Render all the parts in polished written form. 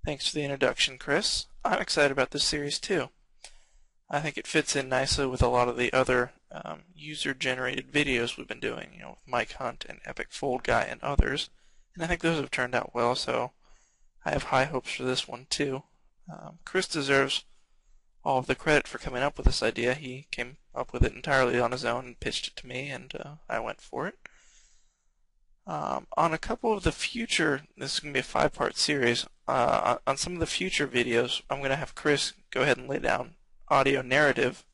Thanks for the introduction, Chris. I'm excited about this series too. I think it fits in nicely with a lot of the other user-generated videos we've been doing, with Mike Hunt and Epic Fold Guy and others. And I think those have turned out well, so I have high hopes for this one too. Chris deserves all of the credit for coming up with this idea. He came up with it entirely on his own and pitched it to me, and I went for it. On a couple of the future, this is going to be a 5-part series, on some of the future videos, I'm going to have Chris go ahead and lay down audio narrative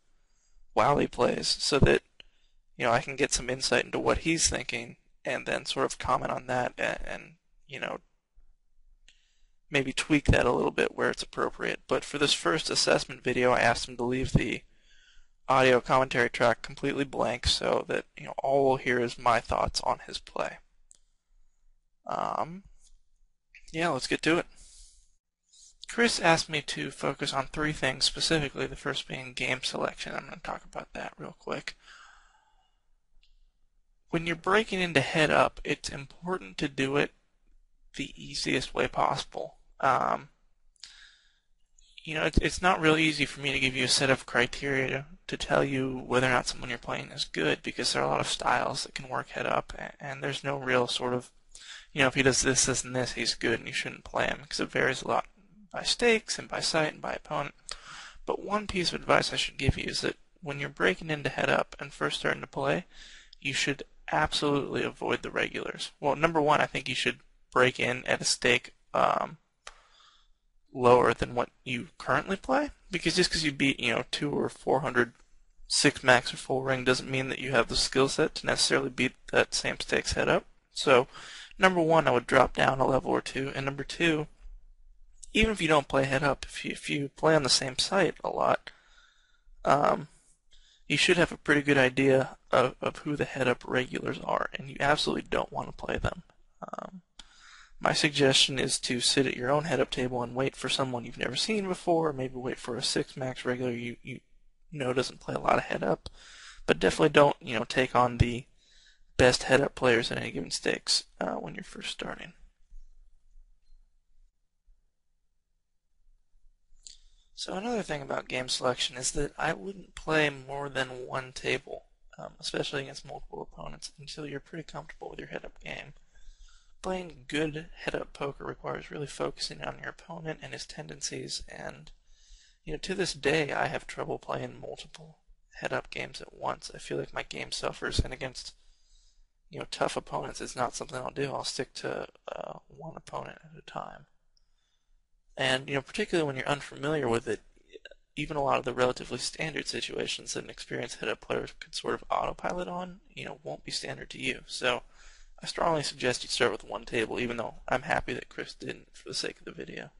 while he plays so that, I can get some insight into what he's thinking and then sort of comment on that and maybe tweak that a little bit where it's appropriate. But for this first assessment video, I asked him to leave the audio commentary track completely blank so that, all we'll hear is my thoughts on his play. Yeah, let's get to it. Chris asked me to focus on 3 things specifically, the first being game selection. I'm going to talk about that real quick. When you're breaking into head up, it's important to do it the easiest way possible. It's not real easy for me to give you a set of criteria to tell you whether or not someone you're playing is good, because there are a lot of styles that can work head up, and there's no real sort of, if he does this, this, and this, he's good and you shouldn't play him, because it varies a lot by stakes and by site and by opponent. But one piece of advice I should give you is that when you're breaking into head up and first starting to play, you should absolutely avoid the regulars. Well, number one, I think you should break in at a stake lower than what you currently play, because just because you beat 2 or 400 6 max or full ring doesn't mean that you have the skill set to necessarily beat that same stakes head up. So number one, I would drop down a level or 2, and number 2, even if you don't play head up, if you play on the same site a lot, you should have a pretty good idea of who the head up regulars are, and you absolutely don't want to play them. My suggestion is to sit at your own head up table and wait for someone you've never seen before, or maybe wait for a 6 max regular you know doesn't play a lot of head up, but definitely don't take on the best head up players in any given stakes when you're first starting. So another thing about game selection is that I wouldn't play more than one table, especially against multiple opponents, until you're pretty comfortable with your head up game. Playing good head up poker requires really focusing on your opponent and his tendencies, and to this day I have trouble playing multiple head up games at once. I feel like my game suffers, and against tough opponents, it's not something I'll do. I'll stick to one opponent at a time. And particularly when you're unfamiliar with it, even a lot of the relatively standard situations that an experienced head up player could sort of autopilot on, won't be standard to you. So I strongly suggest you start with one table, even though I'm happy that Chris didn't for the sake of the video.